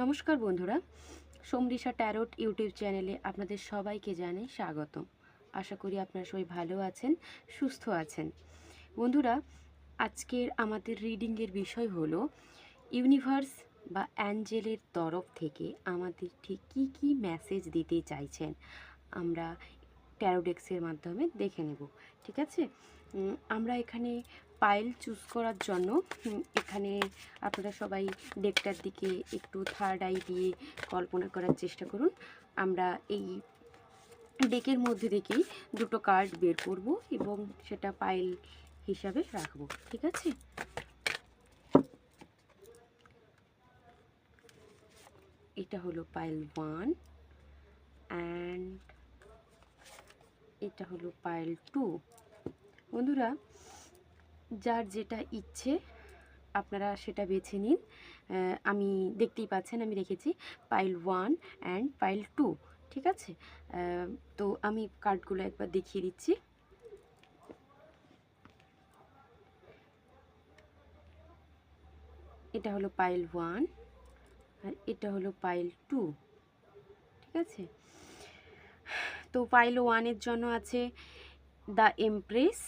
নমস্কার বন্ধুরা, সমৃষা tarot YouTube চ্যানেলে আপনাদের সবাইকে জানাই স্বাগত। আশা করি আপনারা সবাই ভালো আছেন, সুস্থ আছেন। বন্ধুরা, আজকের আমাদের রিডিংয়ের বিষয় হলো ইউনিভার্স বা অ্যাঞ্জেলের তরফ থেকে আমাদের ঠিক কী কী মেসেজ দিতে চাইছেন আমরা ট্যারোডেক্সের মাধ্যমে দেখে নেব। ঠিক আছে, আমরা এখানে পাইল চুজ করার জন্য এখানে আপনারা সবাই ডেকটার দিকে একটু থার্ড আই দিয়ে কল্পনা করার চেষ্টা করুন। আমরা এই ডেকের মধ্যে থেকেই দুটো কার্ড বের করব এবং সেটা পাইল হিসাবে রাখবো। ঠিক আছে, এটা হলো পাইল 1 অ্যান্ড এটা হলো পাইল 2। বন্ধুরা, যার যেটা ইচ্ছে আপনারা সেটা বেছে নিন। আমি দেখতেই পাচ্ছেন আমি রেখেছি পাইল 1 অ্যান্ড পাইল 2। ঠিক আছে, তো আমি কার্ডগুলো একবার দেখিয়ে দিচ্ছি। এটা হলো পাইল 1 আর এটা হলো পাইল 2। ঠিক আছে, তো পাইল 1-এর জন্য আছে দ্য এমপ্রেস,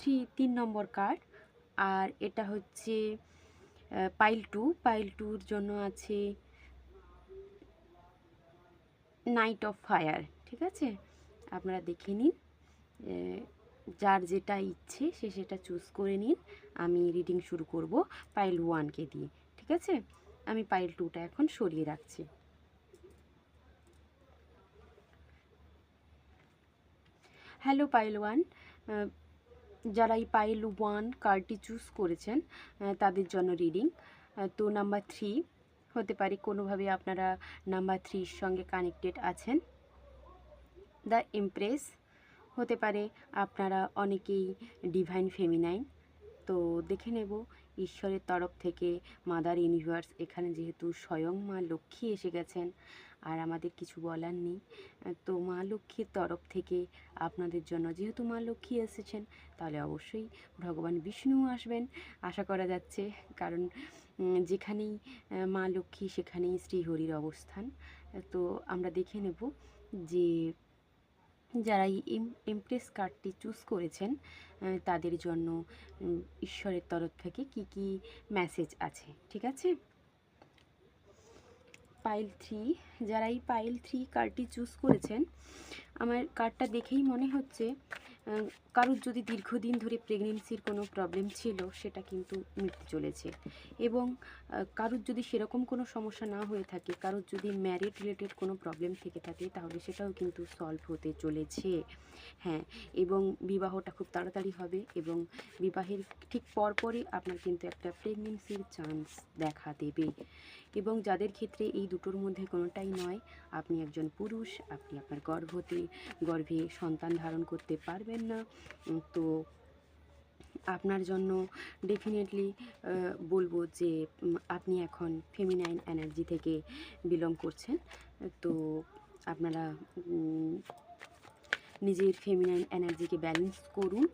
3 নম্বর কার্ড। আর এটা হচ্ছে পাইল 2-র জন্য আছে নাইট অফ ফায়ার। ঠিক আছে, আপনারা দেখে নিন, যার যেটা ইচ্ছে সে সেটা চুজ করে নিন। আমি রিডিং শুরু করব পাইল 1কে দিয়ে। ঠিক আছে, আমি পাইল 2টা এখন সরিয়ে রাখছি। হ্যালো পাইল 1, যারা এই পাইল 1 কার্ডটি চুজ করেছেন তাদের জন্য রিডিং। তো নাম্বার 3 হতে পারে, কোনোভাবে আপনারা নাম্বার 3-র সঙ্গে কানেক্টেড আছেন। দ্য এমপ্রেস হতে পারে আপনারা অনেকেই ডিভাইন ফেমিনাইন। তো দেখে নেব ঈশ্বরের তরফ থেকে মাদার ইউনিভার্স, এখানে যেহেতু স্বয়ং মা লক্ষ্মী এসে গেছেন আর আমাদের কিছু বলার নেই, তো মা লক্ষ্মীর তরফ থেকে আপনাদের জন্য, যেহেতু মা লক্ষ্মী এসেছেন তাহলে অবশ্যই ভগবান বিষ্ণু আসবেন আশা করা যাচ্ছে, কারণ যেখানেই মা লক্ষ্মী সেখানেই শ্রীহরির অবস্থান। তো আমরা দেখে নেব যে যারা এই এমপ্রেস কার্ডটি চুজ করেছেন তাদের জন্য ঈশ্বরের তরফ থেকে কি কি মেসেজ আছে। ঠিক আছে, পাইল 3, যারা এই পাইল 3 কার্ডটি চুজ করেছেন, আমার কার্ডটা দেখেই মনে হচ্ছে কারুর যদি দীর্ঘদিন ধরে প্রেগনেন্সির কোনো প্রবলেম ছিল সেটা কিন্তু মিটতে চলেছে, এবং কারুর যদি সেরকম কোনো সমস্যা না হয়ে থাকে, কারুর যদি ম্যারিড রিলেটেড কোনো প্রবলেম থেকে থাকে তাহলে সেটাও কিন্তু সলভ হতে চলেছে। হ্যাঁ, এবং বিবাহটা খুব তাড়াতাড়ি হবে এবং বিবাহের ঠিক পরপরই আপনার কিন্তু একটা প্রেগনেন্সির চান্স দেখা দেবে। এবং যাদের ক্ষেত্রে এই দুটোর মধ্যে কোনোটাই নয়, আপনি একজন পুরুষ, আপনি আপনার গর্ভে সন্তান ধারণ করতে পারবেন না, তো আপনার জন্য ডেফিনেটলি বলবো যে আপনি এখন ফেমিনাইন এনার্জি থেকে বিলং করছেন। তো আপনারা নিজের ফেমিনাইন এনার্জিকে ব্যালেন্স করুন,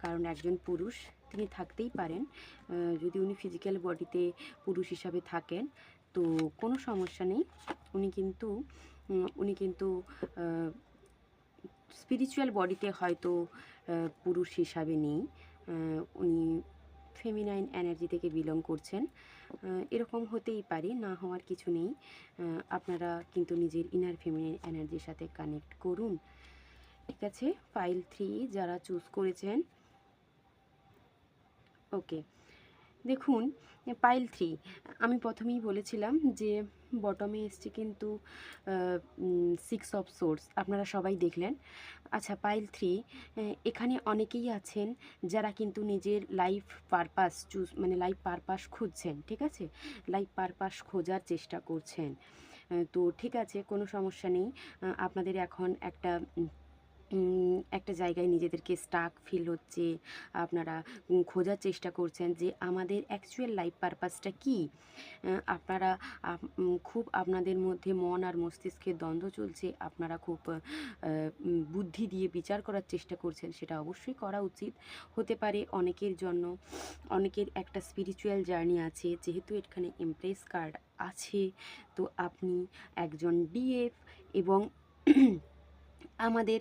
কারণ একজন পুরুষ তিনি থাকতেই পারেন, যদি উনি ফিজিক্যাল বডিতে পুরুষ হিসাবে থাকেন তো কোনো সমস্যা নেই। উনি কিন্তু স্পিরিচুয়াল বডিতে হয়তো পুরুষ হিসাবে নেই, উনি ফেমিনাইন এনার্জি থেকে বিলং করছেন, এরকম হতেই পারে, না হওয়ার কিছু নেই। আপনারা কিন্তু নিজের ইনার ফেমিনাইন এনার্জির সাথে কানেক্ট করুন। ঠিক আছে, পাইল 3 যারা চুজ করেছেন, ওকে। দেখুন পাইল 3, আমি প্রথমেই বলেছিলাম যে বটমে এসছে কিন্তু 6 অফ সোর্স, আপনারা সবাই দেখলেন। আচ্ছা, পাইল 3, এখানে অনেকেই আছেন যারা কিন্তু নিজের লাইফ পারপাস মানে লাইফ পারপাস খুঁজছেন। ঠিক আছে, লাইফ পারপাস খোঁজার চেষ্টা করছেন। তো ঠিক আছে, কোনো সমস্যা নেই। আপনাদের এখন একটা জায়গায় নিজেদেরকে স্টাক ফিল হচ্ছে, আপনারা খোঁজার চেষ্টা করছেন যে আমাদের অ্যাকচুয়াল লাইফ পারপাসটা কী। আপনারা খুব আপনাদের মধ্যে মন আর মস্তিষ্কের দ্বন্দ্ব চলছে, আপনারা খুব বুদ্ধি দিয়ে বিচার করার চেষ্টা করছেন, সেটা অবশ্যই করা উচিত। হতে পারে অনেকের জন্য অনেকের একটা স্পিরিচুয়াল জার্নি আছে, যেহেতু এখানে এমপ্রেস কার্ড আছে, তো আপনি একজন ডিএফ এবং আমাদের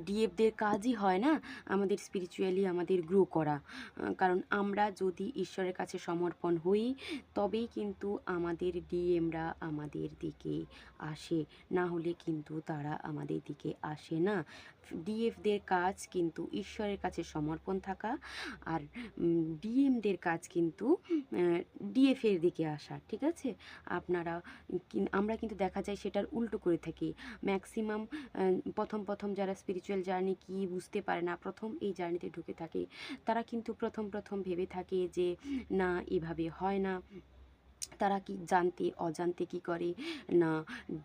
ডিএফদের কাজই হয় না আমাদের স্পিরিচুয়ালি আমাদের গ্রো করা। কারণ আমরা যদি ঈশ্বরের কাছে সমর্পণ হই তবেই কিন্তু আমাদের ডিএমরা আমাদের দিকে আসে, না হলে কিন্তু তারা আমাদের দিকে আসে না। ডিএফদের কাজ কিন্তু ঈশ্বরের কাছে সমর্পণ থাকা, আর ডিএমদের কাজ কিন্তু ডিএফের দিকে আসা। ঠিক আছে, আপনারা আমরা কিন্তু দেখা যায় সেটার উল্টো করে থাকি। ম্যাক্সিমাম প্রথম প্রথম যারা স্পিরিচুয়াল জার্নি কি বুঝতে পারে না, প্রথম এই জার্নিতে ঢুকে থাকে, তারা কিন্তু প্রথম ভেবে থাকে যে না এভাবে হয় না। তারা কি জানতে অজান্তে কি করে না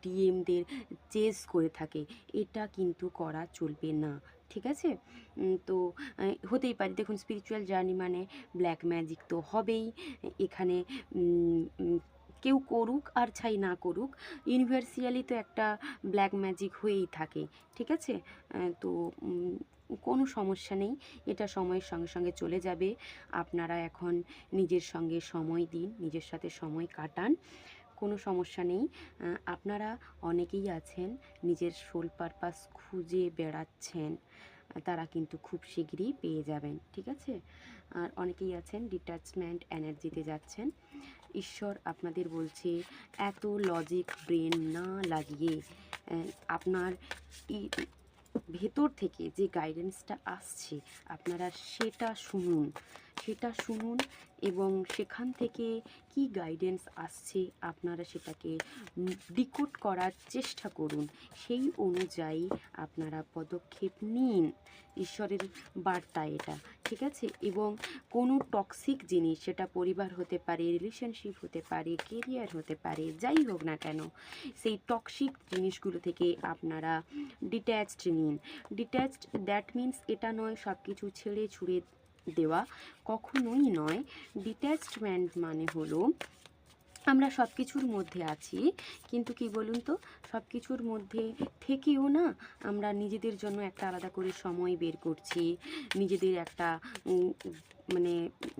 ডিএমদের চেস করে থাকে। এটা কিন্তু করা চলবে না। ঠিক আছে, তো হতেই পারে, দেখুন স্পিরিচুয়াল জার্নি মানে ব্ল্যাক ম্যাজিক তো হবেই এখানে। কেউ করুক আর ছাই না করুক, ইউনিভার্সালি তো একটা ব্ল্যাক ম্যাজিক হয়েই থাকে। ঠিক আছে, তো কোনো সমস্যা নেই, এটা সময়ের সঙ্গে সঙ্গে চলে যাবে। আপনারা এখন নিজের সঙ্গে সময় দিন, নিজের সাথে সময় কাটান, কোনো সমস্যা নেই। আপনারা অনেকেই আছেন নিজের সোল পারপাস খুঁজে বেড়াচ্ছেন, তারা কিন্তু খুব শীঘ্রই পেয়ে যাবেন। ঠিক আছে, আর অনেকেই আছেন ডিট্যাচমেন্ট এনার্জিতে যাচ্ছেন। ঈশ্বর আপনাদের বলছে এত লজিক ব্রেন না লাগিয়ে আপনার ভেতর থেকে যে গাইডেন্সটা আসছে আপনারা সেটা শুনুন এবং সেখান থেকে কি গাইডেন্স আসছে আপনারা সেটাকে ডিকোড করার চেষ্টা করুন, সেই অনুযায়ী আপনারা পদক্ষেপ নিন। ঈশ্বরের বার্তা এটা। ঠিক আছে, এবং কোনো টক্সিক জিনিস, সেটা পরিবার হতে পারে, রিলেশনশিপ হতে পারে, কেরিয়ার হতে পারে, যাই হোক না কেন, সেই টক্সিক জিনিসগুলো থেকে আপনারা ডিট্যাচড নিন। ডিট্যাচড দ্যাট মিন্স এটা নয় সব কিছু ছেড়ে ছুড়ে দেওয়া, কখনোই নয়। ডিট্যাচমেন্ট মানে হলো আমরা সব কিছুর মধ্যে আছি, কিন্তু কি বলুন তো, সব কিছুর মধ্যে থেকেও না আমরা নিজেদের জন্য একটা আলাদা করে সময় বের করছি, নিজেদের একটা মানে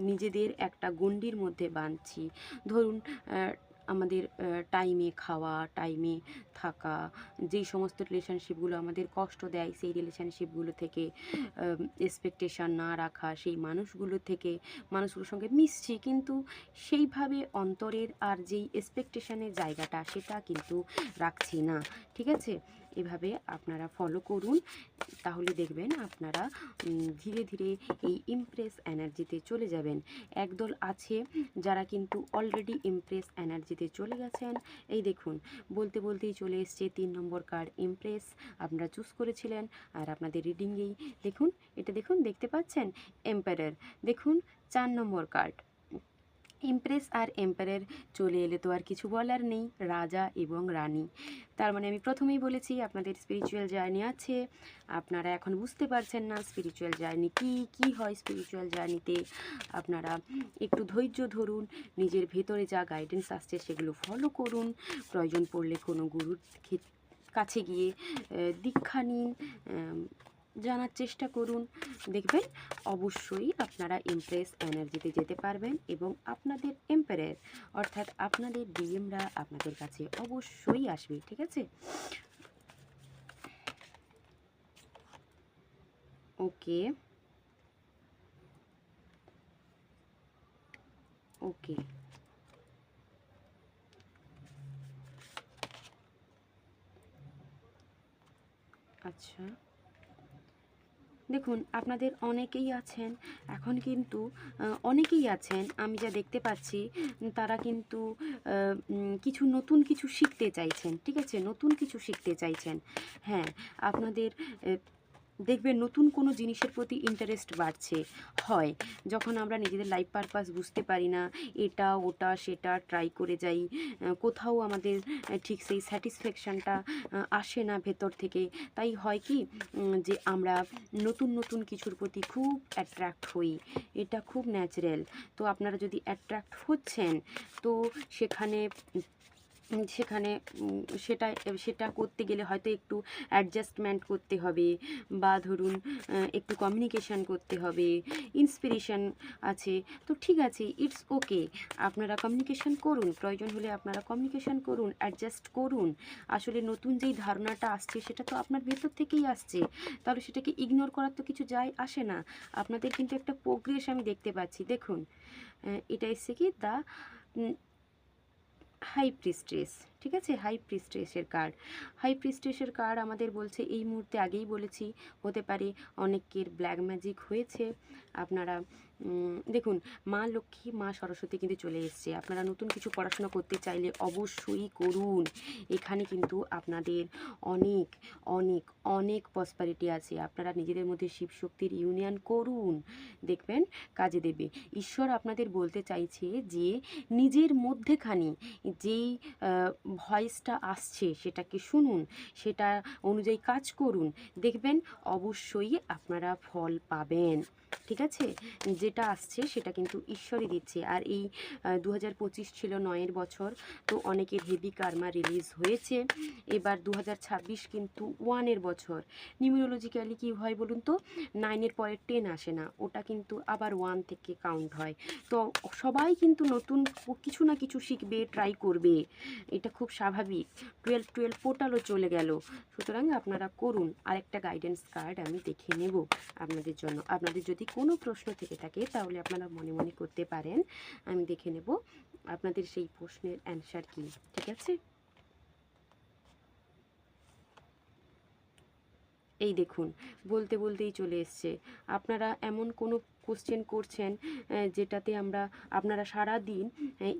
নিজেদের একটা গণ্ডির মধ্যে বাঁধছি। ধরুন আমাদের টাইমে খাওয়া, টাইমে থাকা, যেই সমস্ত রিলেশনশিপগুলো আমাদের কষ্ট দেয় সেই রিলেশনশিপগুলো থেকে এক্সপেকটেশান না রাখা, সেই মানুষগুলোর সঙ্গে মিশছি, কিন্তু সেইভাবে অন্তরের আর যেই এক্সপেকটেশানের জায়গাটা সেটা কিন্তু রাখছি না। ঠিক আছে, এভাবে আপনারা ফলো করুন, তাহলে দেখবেন আপনারা ধীরে ধীরে এই ইমপ্রেস এনার্জিতে চলে যাবেন। একদল আছে যারা কিন্তু অলরেডি ইমপ্রেস এনার্জিতে চলে গেছেন। এই দেখুন বলতে বলতেই চলে এসছে 3 নম্বর কার্ড ইমপ্রেস, আপনারা চুজ করেছিলেন। আর আপনাদের রিডিংয়েই দেখুন, এটা দেখুন, দেখতে পাচ্ছেন এম্পায়ার, দেখুন 4 নম্বর কার্ড ইমপ্রেস আর এম্পায়ার চলে এলে তো আর কিছু বলার নেই, রাজা এবং রানী। তার মানে আমি প্রথমেই বলেছি আপনাদের স্পিরিচুয়াল জার্নি আছে, আপনারা এখন বুঝতে পারছেন না স্পিরিচুয়াল জার্নি কী হয়। স্পিরিচুয়াল জার্নিতে আপনারা একটু ধৈর্য ধরুন, নিজের ভেতরে যা গাইডেন্স আসছে সেগুলো ফলো করুন, প্রয়োজন পড়লে কোনো গুরুর কাছে গিয়ে দীক্ষা নিন, জানার চেষ্টা করুন, দেখবেন অবশ্যই আপনারা ইমপ্রেস এনার্জিতে যেতে পারবেন এবং আপনাদের এম্পায়ার অর্থাৎ আপনাদের ডিএমরা আপনাদের কাছে অবশ্যই আসবে। ঠিক আছে, ওকে ওকে আচ্ছা, দেখুন আপনাদের অনেকেই আছেন এখন কিন্তু অনেকেই আছেন আমি যা দেখতে পাচ্ছি, তারা কিন্তু কিছু নতুন কিছু শিখতে চাইছেন। ঠিক আছে, নতুন কিছু শিখতে চাইছেন। হ্যাঁ, আপনাদের দেখবেন নতুন কোনো জিনিসের প্রতি ইন্টারেস্ট বাড়ছে। হয় যখন আমরা নিজেদের লাইফ পারপাস বুঝতে পারি না, এটা ওটা সেটা ট্রাই করে যাই, কোথাও আমাদের ঠিক সেই স্যাটিসফ্যাকশানটা আসে না ভেতর থেকে। তাই হয় কি যে আমরা নতুন নতুন কিছুর প্রতি খুব অ্যাট্রাক্ট হই, এটা খুব ন্যাচারাল। তো আপনারা যদি অ্যাট্রাক্ট হচ্ছেন তো সেখানে সেখানে সেটা সেটা করতে গেলে হয়তো একটু অ্যাডজাস্টমেন্ট করতে হবে, বা ধরুন একটু কমিউনিকেশান করতে হবে, ইন্সপিরেশান আছে, তো ঠিক আছে, ইটস ওকে। আপনারা কমিউনিকেশান করুন, প্রয়োজন হলে আপনারা কমিউনিকেশান করুন, অ্যাডজাস্ট করুন। আসলে নতুন যেই ধারণাটা আসছে সেটা তো আপনার ভেতর থেকেই আসছে, তাহলে সেটাকে ইগনোর করার তো কিছু যায় আসে না। আপনাদের কিন্তু একটা প্রোগ্রেস আমি দেখতে পাচ্ছি। দেখুন এটা এসছে কি দ্য হাই প্রিস্ট্রেস, ঠিক আছে, হাই প্রিস্ট্রেসের কার্ড। হাই প্রিস্ট্রেসের কার্ড আমাদের বলছে এই মুহূর্তে, আগেই বলেছি, হতে পারে অনেকের ব্ল্যাক ম্যাজিক হয়েছে। আপনারা দেখুন, মা লক্ষ্মী মা সরস্বতী কিন্তু চলে এসছে। আপনারা নতুন কিছু পড়াশোনা করতে চাইলে অবশ্যই করুন। এখানে কিন্তু আপনাদের অনেক অনেক অনেক প্রসপারিটি আছে। আপনারা নিজেদের মধ্যে শিবশক্তির ইউনিয়ন করুন, দেখবেন কাজে দেবে। ঈশ্বর আপনাদের বলতে চাইছে যে নিজের মধ্যেখানি যেই ভয়েসটা আসছে সেটাকে শুনুন, সেটা অনুযায়ী কাজ করুন, দেখবেন অবশ্যই আপনারা ফল পাবেন। ঠিক আছে, যেটা আসছে সেটা কিন্তু ঈশ্বরই দিচ্ছে। আর এই 2025 ছিল 9-এর বছর, তো অনেকের হেভি কার্মা রিলিজ হয়েছে। এবার 2026 কিন্তু 1-এর বছর। নিউমেরোলজিক্যালি কী হয় বলুন তো, 9-এর পরে 10 আসে না, ওটা কিন্তু আবার 1 থেকে কাউন্ট হয়। তো সবাই কিন্তু নতুন কিছু না কিছু শিখবে, ট্রাই করবে, এটা খুব স্বাভাবিক। 12 পোর্টালও চলে গেল, সুতরাং আপনারা করুন। আরেকটা গাইডেন্স কার্ড আমি দেখে নেব আপনাদের জন্য। আপনাদের যদি কোনো প্রশ্ন থেকে থাকে তাহলে আপনারা মনে মনে করতে পারেন, আমি দেখে নেব আপনাদের সেই প্রশ্নের অ্যান্সার কী। ঠিক আছে, এই দেখুন, বলতে বলতেই চলে এসছে। আপনারা এমন কোনো কোশ্চেন করছেন যেটাতে আপনারা সারা দিন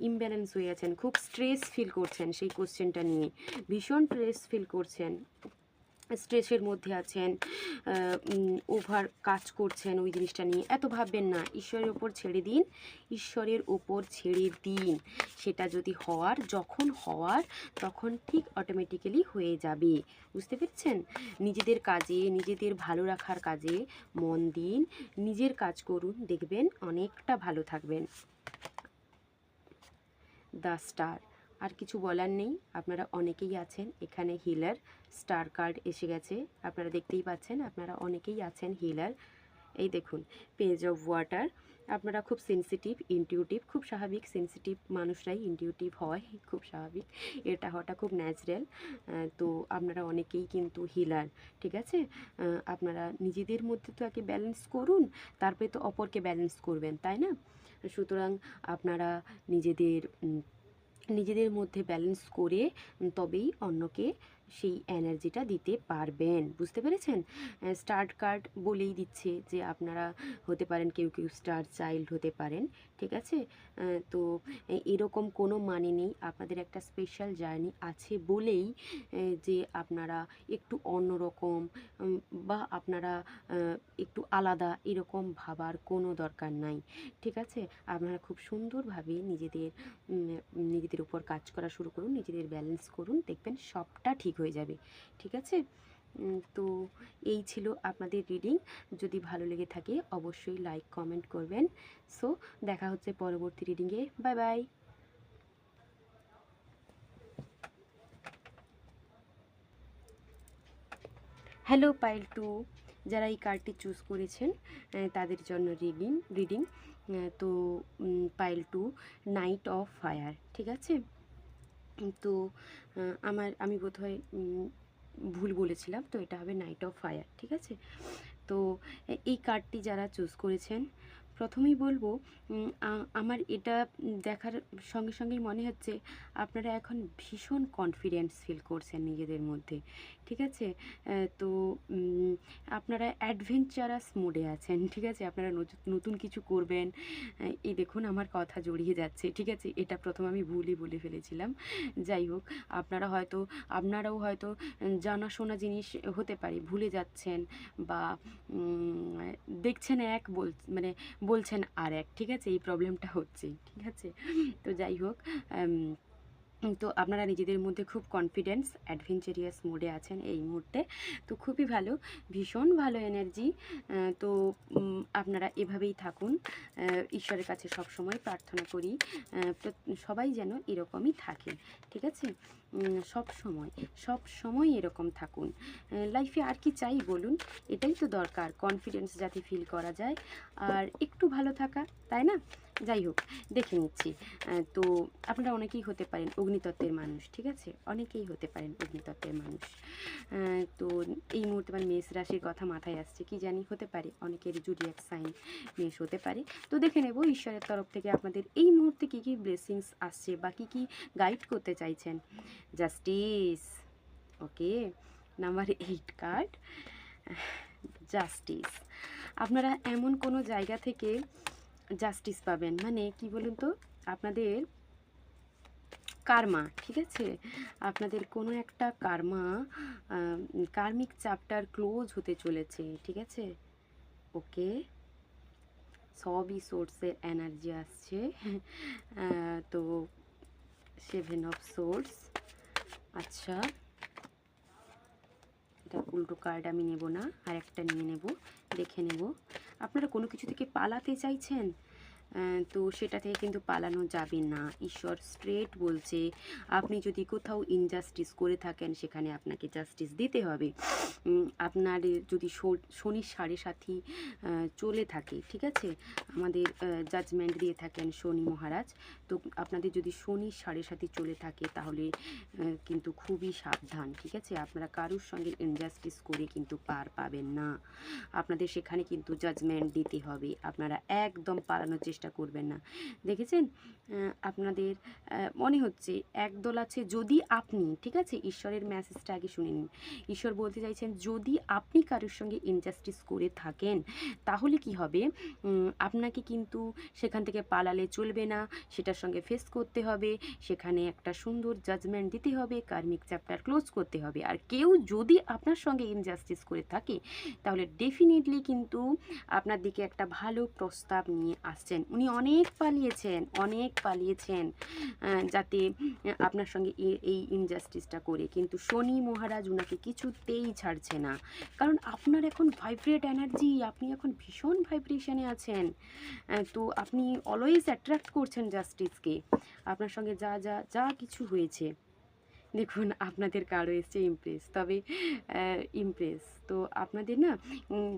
ইমব্যালেন্স হয়ে আছেন, খুব স্ট্রেস ফিল করছেন সেই কোশ্চেনটা নিয়ে, ভীষণ স্ট্রেস ফিল করছেন, স্ট্রেসের মধ্যে আছেন, ওভার কাজ করছেন ওই জিনিসটা নিয়ে। এত ভাববেন না, ঈশ্বরের ওপর ছেড়ে দিন, ঈশ্বরের ওপর ছেড়ে দিন। সেটা যদি হওয়ার, যখন হওয়ার তখন ঠিক অটোমেটিক্যালি হয়ে যাবে। বুঝতে পেরেছেন? নিজেদের কাজে, নিজেদের ভালো রাখার কাজে মন দিন, নিজের কাজ করুন, দেখবেন অনেকটা ভালো থাকবেন। দ্য স্টার, আর কিছু বলার নেই। আপনারা অনেকেই আছেন এখানে হিলার, স্টার কার্ড এসে গেছে, আপনারা দেখতেই পাচ্ছেন, আপনারা অনেকেই আছেন হিলার। এই দেখুন, পেজ অফ ওয়াটার। আপনারা খুব সেন্সিটিভ, ইনটিউটিভ, খুব স্বাভাবিক, সেন্সিটিভ মানুষরাই ইনটিউটিভ হয়, খুব স্বাভাবিক, এটা হওয়াটা খুব ন্যাচারাল। তো আপনারা অনেকেই কিন্তু হিলার। ঠিক আছে, আপনারা নিজেদের মধ্যে তো আগে ব্যালেন্স করুন, তারপরে তো অপরকে ব্যালেন্স করবেন, তাই না? সুতরাং আপনারা নিজেদের মধ্যে ব্যালেন্স করে তবেই অন্যকে সেই এনার্জিটা দিতে পারবেন। বুঝতে পেরেছেন? স্টার কার্ড বলেই দিচ্ছে যে আপনারা হতে পারেন, কেউ কেউ স্টার চাইল্ড হতে পারেন। ঠিক আছে, তো এরকম কোনো মানে নেই, আপনাদের একটা স্পেশাল জার্নি আছে বলেই যে আপনারা একটু অন্যরকম বা আপনারা একটু আলাদা, এরকম ভাবার কোনো দরকার নাই। ঠিক আছে, আপনারা খুব সুন্দরভাবে নিজেদের উপর কাজ করা শুরু করুন, নিজেদের ব্যালেন্স করুন, দেখবেন সবটা ঠিক হয়ে যাবে। ঠিক আছে, তো এই ছিল আপনাদের রিডিং। যদি ভালো লেগে থাকে অবশ্যই লাইক কমেন্ট করবেন। সো দেখা হচ্ছে পরবর্তী রিডিংয়ে। Bye bye. Hello pile two, যারা এই কার্ডটি চুজ করেছেন তাদের জন্য রিডিং। তো pile two, knight of fire. ঠিক আছে, তো আমি বোধহয় ভুল বলেছিলাম, তো এটা হবে নাইট অফ ফায়ার। ঠিক আছে, তো এই কার্ডটি যারা চুজ করেছেন, প্রথমেই বলবো আমার এটা দেখার সঙ্গে সঙ্গেই মনে হচ্ছে আপনারা এখন ভীষণ কনফিডেন্স ফিল করছেন নিজেদের মধ্যে। ঠিক আছে, তো আপনারা অ্যাডভেঞ্চারাস মোডে আছেন। ঠিক আছে, আপনারা নতুন কিছু করবেন। এই দেখুন, আমার কথা জড়িয়ে যাচ্ছে। ঠিক আছে, এটা প্রথম আমি ভুলই বলে ফেলেছিলাম। যাই হোক, আপনারাও হয়তো জানাশোনা জিনিস হতে পারে ভুলে যাচ্ছেন, বা দেখছেন এক, মানে বলছেন আর এক। ঠিক আছে, এই প্রবলেমটা হচ্ছে। ঠিক আছে, তো যাই হোক, তো আপনারা নিজেদের মধ্যে খুব কনফিডেন্স অ্যাডভেঞ্চারিয়াস মোডে আছেন এই মুহূর্তে। তো খুবই ভালো, ভীষণ ভালো এনার্জি। তো আপনারা এভাবেই থাকুন। ঈশ্বরের কাছে সবসময় প্রার্থনা করি সবাই যেন এরকমই থাকে, ঠিক আছে? সব সময় এরকম থাকুন। লাইফে আর কি চাই বলুন? এটাই তো দরকার, কনফিডেন্স যাতে ফিল করা যায় আর একটু ভালো থাকা, তাই না? যাই হোক, দেখে নিচ্ছি। তো আপনারা অনেকেই হতে পারেন অগ্নিতত্ত্বের মানুষ, ঠিক আছে? অনেকেই হতে পারেন অগ্নিতত্ত্বের মানুষ। তো এই মুহূর্তে আমার মেষ রাশির কথা মাথায় আসছে, কি জানি হতে পারে অনেকের জুডিয়াক সাইন মেষ হতে পারে। তো দেখে নেব ঈশ্বরের তরফ থেকে আপনাদের এই মুহূর্তে কী কী ব্লেসিংস আসছে বা কী কী গাইড করতে চাইছেন। জাস্টিস, ওকে, নাম্বার 8 কার্ড, জাস্টিস। আপনারা এমন কোনো জায়গা থেকে জাস্টিস পাবেন, মানে কি বলুন তো, আপনাদের কার্মা, ঠিক আছে? আপনাদের কোনো একটা কার্মা, কার্মিক চ্যাপ্টার ক্লোজ হতে চলেছে, ঠিক আছে? ওকে, সবই সোর্সের এনার্জি আসছে। তো 7 অফ সোর্স, আচ্ছা, এটা উল্টো কার্ড আমি নেব না, আর একটা নিয়ে নেব, দেখে নেব। আপনারা কোনো কিছু থেকে পালাতে চাইছেন, তো সেটা থেকে কিন্তু পালানো যাবে না। ঈশ্বর স্ট্রেট বলছে, আপনি যদি কোথাও ইনজাস্টিস করে থাকেন সেখানে আপনাকে জাস্টিস দিতে হবে। আপনার যদি শনির সাড়ে সাথী চলে থাকে, ঠিক আছে, আমাদের জাজমেন্ট দিয়ে থাকেন শনি মহারাজ। তো আপনাদের যদি শনির সাড়ে সাথী চলে থাকে তাহলে কিন্তু খুবই সাবধান, ঠিক আছে? আপনারা কারুর সঙ্গে ইনজাস্টিস করে কিন্তু পার পাবেন না। আপনাদের সেখানে কিন্তু জাজমেন্ট দিতে হবে। আপনারা একদম পালানোর চেষ্টা করবেন না। দেখেছেন, আপনাদের মনে হচ্ছে একদল আছে, যদি আপনি, ঠিক আছে, ঈশ্বরের মেসেজটা আগে শুনে নিন। ঈশ্বর বলতে চাইছেন, যদি আপনি কারোর সঙ্গে ইনজাস্টিস করে থাকেন তাহলে কি হবে, আপনাকে কিন্তু সেখান থেকে পালালে চলবে না, সেটার সঙ্গে ফেস করতে হবে, সেখানে একটা সুন্দর জাজমেন্ট দিতে হবে, কার্মিক চ্যাপ্টার ক্লোজ করতে হবে। আর কেউ যদি আপনার সঙ্গে ইনজাস্টিস করে থাকে তাহলে ডেফিনেটলি কিন্তু আপনার দিকে একটা ভালো প্রস্তাব নিয়ে আসছেন। উনি অনেক পালিয়েছেন যাতে আপনার সঙ্গে এই ইনজাস্টিসটা করে, কিন্তু শনি মহারাজ উনাকে কিছুতেই ছাড়ছে না। কারণ আপনার এখন ভাইব্রেট এনার্জি, আপনি এখন ভীষণ ভাইব্রেশনে আছেন। তো আপনি অলওয়েজ অ্যাট্রাক্ট করছেন জাস্টিসকে। আপনার সঙ্গে যা যা যা কিছু হয়েছে, দেখুন আপনাদের কারো এসছে ইমপ্রেস, তবে ইমপ্রেস তো আপনাদের না,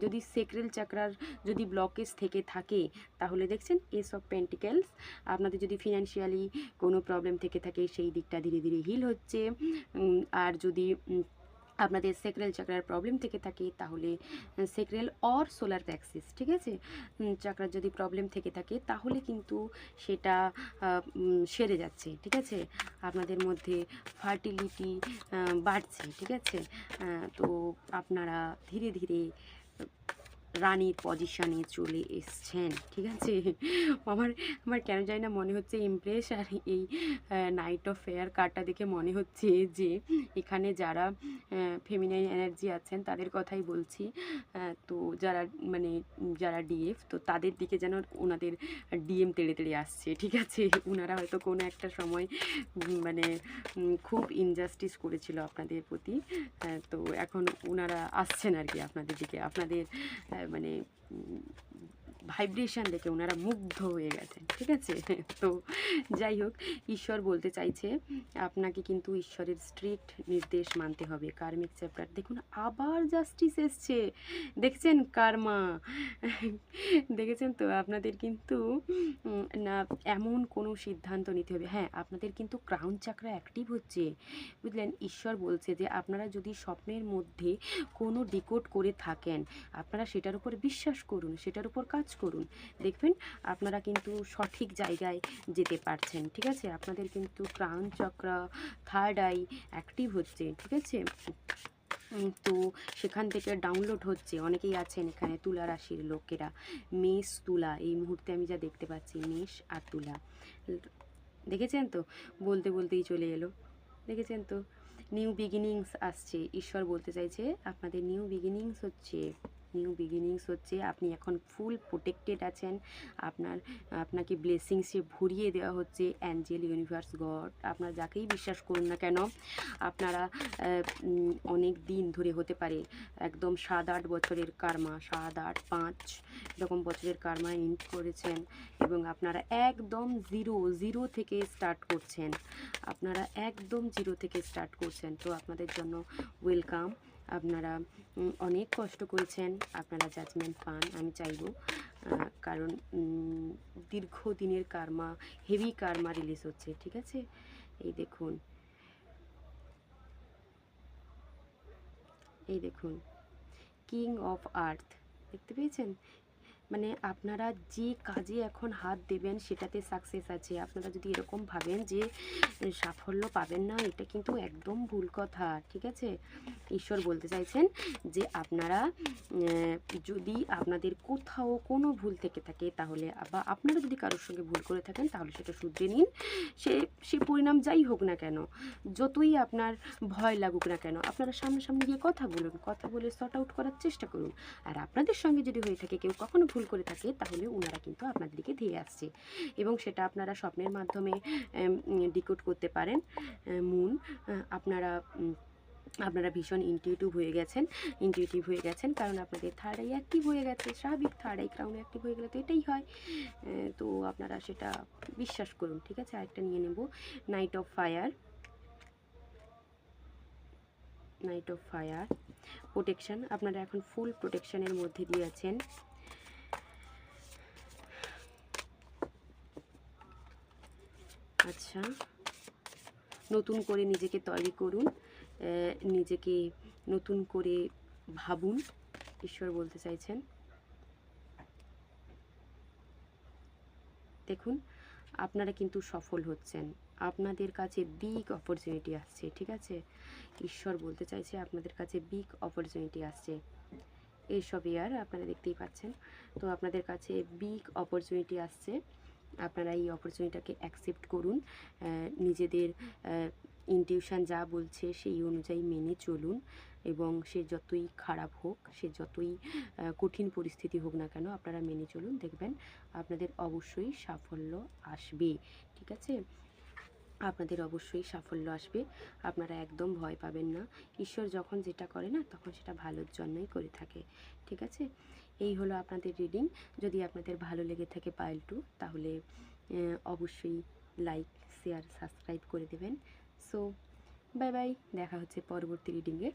যদি সেক্রেল চাকরার যদি ব্লকেজ থেকে থাকে তাহলে দেখছেন এস অফ পেন্টিকেলস, আপনাদের যদি ফিনান্সিয়ালি কোনো প্রবলেম থেকে থাকে সেই দিকটা ধীরে ধীরে হিল হচ্ছে। আর যদি আপনাদের সেক্রেল চাকরার প্রবলেম থেকে থাকে তাহলে সেক্রেল অর সোলার প্যাক্সিস, ঠিক আছে, চাকরার যদি প্রবলেম থেকে থাকে তাহলে কিন্তু সেটা সেরে যাচ্ছে, ঠিক আছে? আপনাদের মধ্যে ফার্টিলিটি বাড়ছে, ঠিক আছে? তো আপনারা ধীরে ধীরে রানীর পজিশনে চলে এসছেন, ঠিক আছে? আমার আমার কেন জানি না মনে হচ্ছে ইমপ্রেস আর এই নাইট অফ ফেয়ার কার্ডটা দেখে মনে হচ্ছে যে এখানে যারা ফেমিনাইন এনার্জি আছেন তাদের কথাই বলছি। তো যারা মানে যারা ডিএফ, তো তাদের দিকে যেন ওনাদের ডিএম তেড়ে তেড়ে আসছে, ঠিক আছে? ওনারা হয়তো কোনো একটা সময় মানে খুব ইনজাস্টিস করেছিল আপনাদের প্রতি, তো এখন ওনারা আসছেন আর কি আপনাদের দিকে। আপনাদের মানে ভাইব্রেশন দেখে ওনারা মুগ্ধ হয়ে গেছেন, ঠিক আছে? তো যাই হোক, ঈশ্বর বলতে চাইছে আপনাকে কিন্তু ঈশ্বরের স্ট্রিক্ট নির্দেশ মানতে হবে। কার্মিক চ্যাপ্টার দেখুন, আবার জাস্টিস এসছে, দেখছেন? কার্মা, দেখেছেন তো? আপনাদের কিন্তু না এমন কোনো সিদ্ধান্ত নিতে হবে। হ্যাঁ, আপনাদের কিন্তু ক্রাউন চাকরা অ্যাক্টিভ হচ্ছে, বুঝলেন? ঈশ্বর বলছে যে আপনারা যদি স্বপ্নের মধ্যে কোনো ডিকোড করে থাকেন, আপনারা সেটার উপর বিশ্বাস করুন, সেটার উপর কাজ করুন, দেখবেন আপনারা কিন্তু সঠিক জায়গায় যেতে পারছেন, ঠিক আছে? আপনাদের কিন্তু ক্রাউন চক্র, থার্ড আই অ্যাক্টিভ হচ্ছে, ঠিক আছে? তো সেখান থেকে ডাউনলোড হচ্ছে। অনেকেই আছেন এখানে তুলা রাশির লোকেরা, মেষ তুলা, এই মুহূর্তে আমি যা দেখতে পাচ্ছি মেষ আর তুলা, দেখেছেন তো? বলতে বলতেই চলে এলো, দেখেছেন তো? নিউ বিগিনিংস আসছে। ঈশ্বর বলতে চাইছে আপনাদের নিউ বিগিনিংস হচ্ছে, নিউ বিগিনিংস হচ্ছে, আপনি এখন ফুল প্রোটেক্টেড আছেন, আপনাকে ব্লেসিংসে ভরিয়ে দেওয়া হচ্ছে, অ্যাঞ্জেল, ইউনিভার্স, গড, আপনারা যাকেই বিশ্বাস করুন না কেন। আপনারা অনেক দিন ধরে হতে পারে একদম 7-8 বছরের কার্মা, 7-8-5 এরকম বছরের কার্মা ইন্ট করেছেন, এবং আপনারা একদম জিরো থেকে স্টার্ট করছেন, আপনারা একদম জিরো থেকে স্টার্ট করছেন। তো আপনাদের জন্য ওয়েলকাম। আপনারা অনেক কষ্ট করেছেন, আপনারা জাজমেন্ট পান, আমি চাইব, কারণ দীর্ঘদিনের কার্মা, হেভি কার্মা রিলিজ হচ্ছে, ঠিক আছে। এই দেখুন, এই দেখুন, কিং অফ আর্থ দেখতে পেয়েছেন? মানে আপনারা যে কাজে এখন হাত দেবেন সেটাতে সাকসেস আছে। আপনারা যদি এরকম ভাবেন যে সাফল্য পাবেন না, এটা কিন্তু একদম ভুল কথা, ঠিক আছে। ঈশ্বর বলতে চাইছেন যে আপনারা যদি আপনাদের কোথাও কোনো ভুল থেকে থাকে, তাহলে বা আপনারা যদি কারোর সঙ্গে ভুল করে থাকেন, তাহলে সেটা শুধরে নিন। সে পরিণাম যাই হোক না কেন, যতই আপনার ভয় লাগুক না কেন, আপনারা সামনাসামনি গিয়ে কথা বলুন, কথা বলে সর্ট আউট করার চেষ্টা করুন। আর আপনাদের সঙ্গে যদি হয়ে থাকে কেউ কখনো ভুল করে থাকে, তাহলে ওনারা কিন্তু আপনাদের দিকে ধেয়ে আসছে, এবং সেটা আপনারা স্বপ্নের মাধ্যমে ডিকোড করতে পারেন। মুন, আপনারা ভীষণ ইনটিউটিভ হয়ে গেছেন, কারণ আপনাদের থার্ড আই অ্যাক্টিভ হয়ে গেছে। স্বাভাবিক, থার্ড আই ক্রাউন অ্যাক্টিভ হয়ে গেলে তো এটাই হয়। তো আপনারা সেটা বিশ্বাস করুন, ঠিক আছে। আরেকটা নিয়ে নেব, নাইট অফ ফায়ার প্রোটেকশন। আপনারা এখন ফুল প্রোটেকশনের মধ্যে দিয়ে আছেন। আচ্ছা, নতুন করে নিজেকে তৈরি করুন, নিজেকে নতুন করে ভাবুন, ঈশ্বর বলতে চাইছেন। দেখুন, আপনারা কিন্তু সফল হচ্ছেন, আপনাদের কাছে বিগ অপরচুনিটি আসছে, ঠিক আছে। ঈশ্বর বলতে চাইছে আপনাদের কাছে বিগ অপরচুনিটি আসছে। এইসব ইয়ার আপনারা দেখতেই পাচ্ছেন। তো আপনাদের কাছে বিগ অপরচুনিটি আসছে, আপনারা এই অপরচুনিটিটাকে অ্যাকসেপ্ট করুন। নিজেদের ইনটিউশন যা বলছে সেই অনুযায়ী মেনে চলুন, এবং সে যতই খারাপ হোক, সে যতই কঠিন পরিস্থিতি হোক না কেন, আপনারা মেনে চলুন, দেখবেন আপনাদের অবশ্যই সাফল্য আসবে, ঠিক আছে। আপনাদের অবশ্যই সাফল্য আসবে, আপনারা একদম ভয় পাবেন না। ঈশ্বর যখন যেটা করে না, তখন সেটা ভালোর জন্যই করে থাকে, ঠিক আছে। এই হলো আপনাদের রিডিং। যদি আপনাদের ভালো লেগে থাকে পাইল টু, তাহলে অবশ্যই লাইক, শেয়ার, সাবস্ক্রাইব করে দেবেন। সো বাই বাই, দেখা হচ্ছে পরবর্তী রিডিংয়ে।